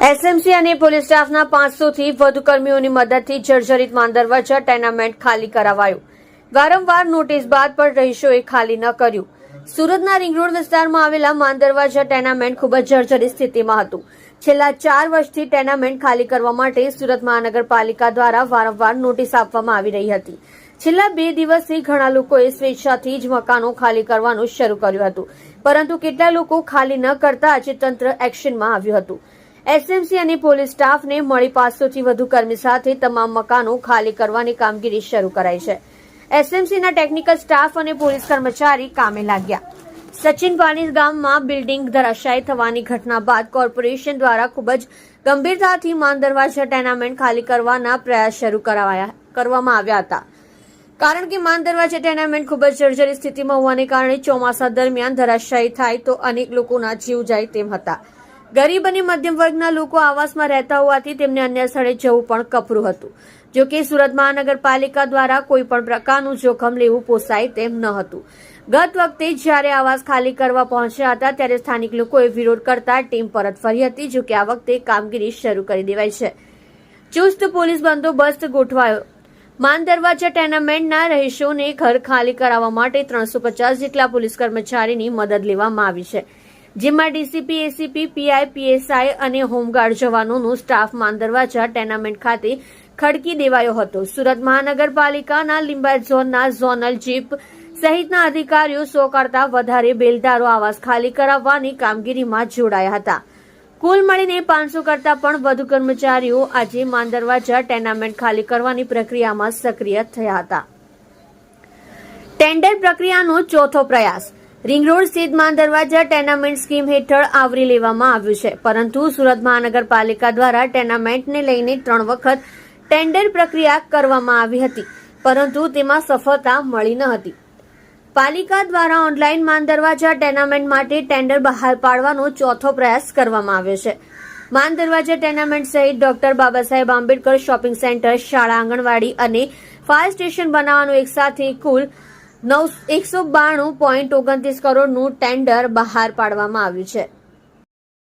SMC અને police સ્ટાફના 500 થી વધુ કર્મીઓની મદદથી જર્જરિત માંદરવાજા ટેનામેન્ટ ખાલી કરાવાયું. વારંવાર નોટિસ બાદ પણ રહીશોએ ખાલી ન કર્યું. સુરતના રિંગ રોડ વિસ્તારમાં આવેલા માંદરવાજા ટેનામેન્ટ ખૂબ જ જર્જરિત સ્થિતિમાં હતું. છેલ્લા 4 વર્ષથી ટેનામેન્ટ ખાલી કરવા માટે સુરત મહાનગરપાલિકા દ્વારા વારંવાર નોટિસ આપવામાં આવી રહી હતી. છેલ્લા 2 દિવસથી ઘણા લોકોએ સ્વેચ્છાથી જ મકાનો ખાલી કરવાનું શરૂ કર્યું હતું, પરંતુ કેટલા લોકો ખાલી ન કરતા આજે તંત્ર એક્શનમાં આવ્યું હતું. એસએમસી અને પોલીસ સ્ટાફને મળી 500 થી વધુ કર્મી સાથે તમામ મકાનો ખાલી કરવાની કામગીરી શરૂ કરાઈ છે. એસએમસીના ટેકનિકલ સ્ટાફ અને પોલીસ કર્મચારી કામે લાગ્યા. સચિન પાણી ગામમાં બિલ્ડિંગ ધરાશાયી થવાની ઘટના બાદ કોર્પોરેશન દ્વારા ખૂબ જ ગંભીરતાથી માંદરવાજા ટેનામેન્ટ ખાલી કરવાના પ્રયાસ શરૂ કરવામાં આવ્યા હતા. કારણ કે માંદરવાજા ટેનામેન્ટ ખૂબ જ જર્જરિત સ્થિતિમાં હોવાને કારણે ચોમાસા દરમિયાન ધરાશાયી થાય તો અનેક લોકોના જીવ જાય તેમ હતા. ગરીબ અને મધ્યમ વર્ગના લોકો આવાસમાં રહેતા હોવાથી તેમને અન્ય સ્થળે જવું પણ કપરું હતું. જો કે સુરત મહાનગરપાલિકા દ્વારા કોઈ પણ પ્રકારનું જોખમ લેવું પોસાય તેમ ન હતું. ગત વખતે જ્યારે આવાસ ખાલી કરવા પહોંચ્યા હતા ત્યારે સ્થાનિક લોકોએ વિરોધ કરતા ટીમ પરત ફરી હતી. જો કે આ વખતે કામગીરી શરૂ કરી દેવાઈ છે. ચુસ્ત પોલીસ બંદોબસ્ત ગોઠવાયો. માંદરવાજા ટેનામેન્ટના રહીશોને ઘર ખાલી કરાવવા માટે 350 જેટલા પોલીસ કર્મચારીની મદદ લેવામાં આવી છે, જેમાં ડીસીપી, એસીપી, પીઆઈ, પીએસઆઈ અને હોમગાર્ડ જવાનોનો સ્ટાફ માંદરવાજા ટેનામેન્ટ ખાતે ખડકી દેવાયો હતો. સુરત મહાનગરપાલિકાના લિંબાયત ઝોનના ઝોનલ જીપ સહિતના અધિકારીઓ 100 કરતા વધારે બેલદારો આવાસ ખાલી કરાવવાની કામગીરીમાં જોડાયા હતા. કુલ મળીને 500 કરતા પણ વધુ કર્મચારીઓ આજે માંદરવાજા ટેનામેન્ટ ખાલી કરવાની પ્રક્રિયામાં સક્રિય થયા હતા. ટેન્ડર પ્રક્રિયાનો ચોથો પ્રયાસ. રિંગ રોડ સ્થિત માંદરવાજા ટેનામેન્ટ સ્કીમ હેઠળ આવરી લેવામાં આવ્યું છે, પરંતુ સુરત મહાનગરપાલિકા દ્વારા ટેનામેન્ટને લઈને 3 વખત ટેન્ડર પ્રક્રિયા કરવામાં આવી હતી, પરંતુ તેમાં સફળતા મળી ન હતી. પાલિકા દ્વારા ઓનલાઈન માંદરવાજા ટેનામેન્ટ માટે ટેન્ડર બહાર પાડવાનો ચોથો પ્રયાસ કરવામાં આવ્યો છે. માંદરવાજા ટેનામેન્ટ સહિત doctor Babasaheb Ambedkar shopping centre, શાળા, આંગણવાડી અને ફાયર સ્ટેશન બનાવવાનું એકસાથે કુલ 192.29 કરોડનું ટેન્ડર બહાર પાડવામાં આવ્યું છે.